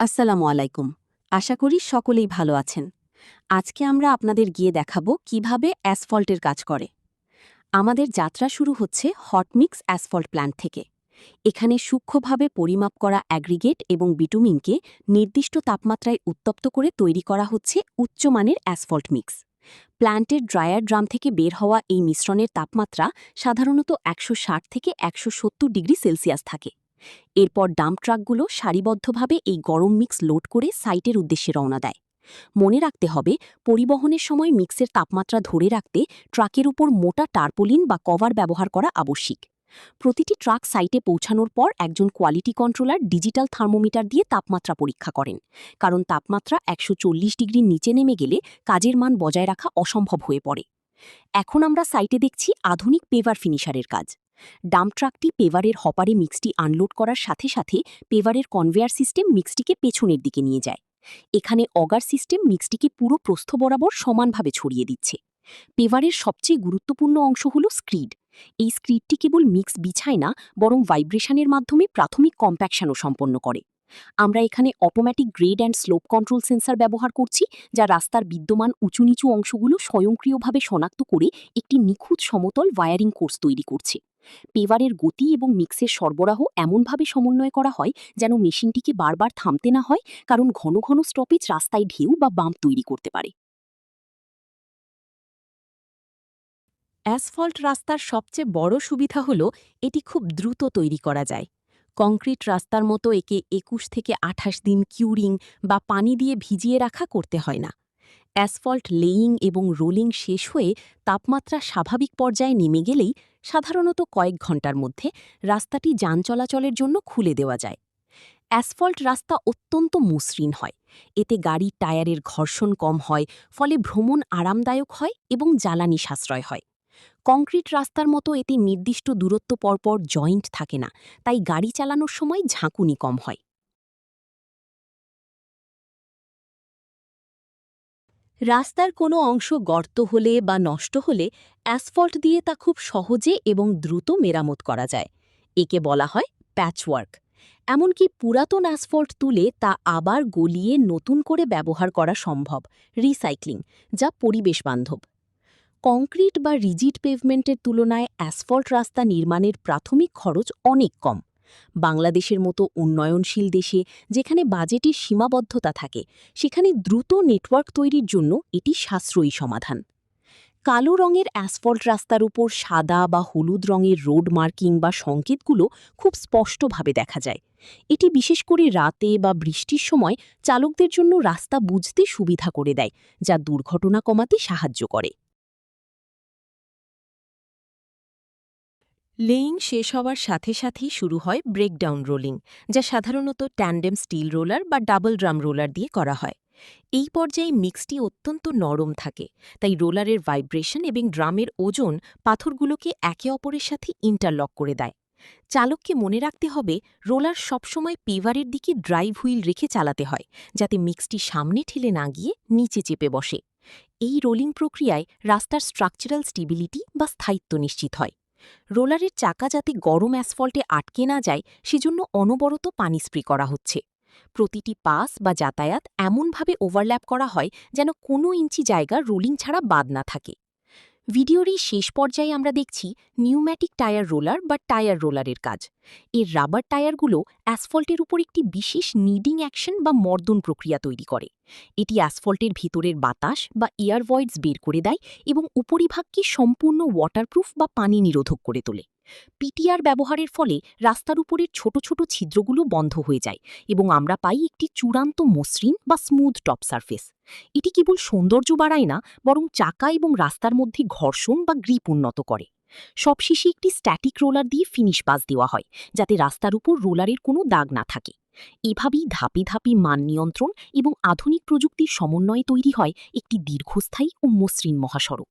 আসসালামু আলাইকুম। আশা করি সকলেই ভালো আছেন। আজকে আমরা আপনাদের গিয়ে দেখাবো কিভাবে অ্যাসফল্টের কাজ করে। আমাদের যাত্রা শুরু হচ্ছে হটমিক্স অ্যাসফল্ট প্ল্যান্ট থেকে। এখানে সূক্ষ্মভাবে পরিমাপ করা অ্যাগ্রিগেট এবং বিটুমিনকে নির্দিষ্ট তাপমাত্রায় উত্তপ্ত করে তৈরি করা হচ্ছে উচ্চমানের অ্যাসফল্ট মিক্স। প্ল্যান্টের ড্রায়ার ড্রাম থেকে বের হওয়া এই মিশ্রণের তাপমাত্রা সাধারণত ১৬০ থেকে ১৭০ ডিগ্রি সেলসিয়াস থাকে। এরপর ডাম্প ট্রাকগুলো সারিবদ্ধভাবে এই গরম মিক্স লোড করে সাইটের উদ্দেশ্যে রওনা দেয়। মনে রাখতে হবে, পরিবহনের সময় মিক্সের তাপমাত্রা ধরে রাখতে ট্রাকের উপর মোটা টার্পোলিন বা কভার ব্যবহার করা আবশ্যিক। প্রতিটি ট্রাক সাইটে পৌঁছানোর পর একজন কোয়ালিটি কন্ট্রোলার ডিজিটাল থার্মোমিটার দিয়ে তাপমাত্রা পরীক্ষা করেন, কারণ তাপমাত্রা ১৪০ ডিগ্রির নিচে নেমে গেলে কাজের মান বজায় রাখা অসম্ভব হয়ে পড়ে। এখন আমরা সাইটে দেখছি আধুনিক পেভার ফিনিশারের কাজ। ডাম্প ট্রাকটি পেভারের হপারে মিক্সটি আনলোড করার সাথে সাথে পেভারের কনভেয়ার সিস্টেম মিক্সটিকে পেছনের দিকে নিয়ে যায়। এখানে অগার সিস্টেম মিক্সটিকে পুরো প্রস্থ বরাবর সমানভাবে ছড়িয়ে দিচ্ছে। পেভারের সবচেয়ে গুরুত্বপূর্ণ অংশ হল স্ক্রিড। এই স্ক্রিডটি কেবল মিক্স বিছায় না, বরং ভাইব্রেশনের মাধ্যমে প্রাথমিক কম্প্যাকশনও সম্পন্ন করে। আমরা এখানে automatic grade and slope control sensor ব্যবহার করছি, যা রাস্তার বিদ্যমান উঁচু নিচু অংশগুলো স্বয়ংক্রিয়ভাবে শনাক্ত করে একটি নিখুঁত সমতল ওয়্যারিং কোর্স তৈরি করছে। পেভারের গতি এবং মিক্সের সরবরাহ এমনভাবে সমন্বয় করা হয় যেন মেশিনটিকে বারবার থামতে না হয়, কারণ ঘন ঘন স্টপেজ রাস্তায় ঢেউ বা বাম্প তৈরি করতে পারে। অ্যাসফল্ট রাস্তার সবচেয়ে বড় সুবিধা হল এটি খুব দ্রুত তৈরি করা যায়। কংক্রিট রাস্তার মতো একে ২১ থেকে ২৮ দিন কিউরিং বা পানি দিয়ে ভিজিয়ে রাখা করতে হয় না। অ্যাসফল্ট লেয়িং এবং রোলিং শেষ হয়ে তাপমাত্রা স্বাভাবিক পর্যায়ে নেমে গেলেই সাধারণত কয়েক ঘন্টার মধ্যে রাস্তাটি যান চলাচলের জন্য খুলে দেওয়া যায়। অ্যাসফল্ট রাস্তা অত্যন্ত মসৃণ হয়। এতে গাড়ির টায়ারের ঘর্ষণ কম হয়, ফলে ভ্রমণ আরামদায়ক হয় এবং জ্বালানি সাশ্রয় হয়। কংক্রিট রাস্তার মতো এতে নির্দিষ্ট দূরত্ব পরপর জয়েন্ট থাকে না, তাই গাড়ি চালানোর সময় ঝাঁকুনি কম হয়। রাস্তার কোনো অংশ গর্ত হলে বা নষ্ট হলে অ্যাসফল্ট দিয়ে তা খুব সহজে এবং দ্রুত মেরামত করা যায়। একে বলা হয় প্যাচওয়ার্ক। এমনকি পুরাতন অ্যাসফল্ট তুলে তা আবার গলিয়ে নতুন করে ব্যবহার করা সম্ভব, রিসাইক্লিং, যা পরিবেশ বান্ধব। কংক্রিট বা রিজিড পেভমেন্টের তুলনায় অ্যাসফল্ট রাস্তা নির্মাণের প্রাথমিক খরচ অনেক কম। বাংলাদেশের মতো উন্নয়নশীল দেশে, যেখানে বাজেটের সীমাবদ্ধতা থাকে, সেখানে দ্রুত নেটওয়ার্ক তৈরির জন্য এটি সাশ্রয়ী সমাধান। কালো রঙের অ্যাসফল্ট রাস্তার উপর সাদা বা হলুদ রঙের রোড মার্কিং বা সংকেতগুলো খুব স্পষ্টভাবে দেখা যায়। এটি বিশেষ করে রাতে বা বৃষ্টির সময় চালকদের জন্য রাস্তা বুঝতে সুবিধা করে দেয়, যা দুর্ঘটনা কমাতে সাহায্য করে। লেইং শেষ হওয়ার সাথে সাথেই শুরু হয় ব্রেকডাউন রোলিং, যা সাধারণত ট্যান্ডেম স্টিল রোলার বা ডাবল ড্রাম রোলার দিয়ে করা হয়। এই পর্যায়ে মিক্সটি অত্যন্ত নরম থাকে, তাই রোলারের ভাইব্রেশন এবং ড্রামের ওজন পাথরগুলোকে একে অপরের সাথে ইন্টারলক করে দেয়। চালককে মনে রাখতে হবে, রোলার সবসময় পেভারের দিকে ড্রাইভ হুইল রেখে চালাতে হয়, যাতে মিক্সটি সামনে ঠেলে না গিয়ে নিচে চেপে বসে। এই রোলিং প্রক্রিয়ায় রাস্তার স্ট্রাকচারাল স্টেবিলিটি বা স্থায়িত্ব নিশ্চিত হয়। রোলারের চাকা যাতে গরম অ্যাসফল্টে আটকে না যায়, সেজন্য অনবরত পানি স্প্রে করা হচ্ছে। প্রতিটি পাস বা যাতায়াত এমনভাবে ওভারল্যাপ করা হয় যেন কোনো ইঞ্চি জায়গা রোলিং ছাড়া বাদ না থাকে। ভিডিওর এই শেষ পর্যায়ে আমরা দেখছি নিউম্যাটিক টায়ার রোলার বা টায়ার রোলারের কাজ। এর রাবার টায়ারগুলো অ্যাসফল্টের উপর একটি বিশেষ নিডিং অ্যাকশন বা মর্দন প্রক্রিয়া তৈরি করে। এটি অ্যাসফল্টের ভিতরের বাতাস বা এয়ার ভয়েডস বের করে দেয় এবং উপরিভাগকে সম্পূর্ণ ওয়াটারপ্রুফ বা পানি নিরোধক করে তোলে। পিটিআর ব্যবহারের ফলে রাস্তার উপরের ছোট ছোট ছিদ্রগুলো বন্ধ হয়ে যায় এবং আমরা পাই একটি চূড়ান্ত মসৃণ বা স্মুথ টপ সারফেস। এটি কেবল সৌন্দর্য বাড়ায় না, বরং চাকা এবং রাস্তার মধ্যে ঘর্ষণ বা গ্রিপ উন্নত করে। সবশেষে একটি স্ট্যাটিক রোলার দিয়ে ফিনিশ পাস দেওয়া হয়, যাতে রাস্তার উপর রোলারের কোনো দাগ না থাকে। এভাবেই ধাপে ধাপে মান নিয়ন্ত্রণ এবং আধুনিক প্রযুক্তির সমন্বয়ে তৈরি হয় একটি দীর্ঘস্থায়ী ও মসৃণ মহাসড়ক।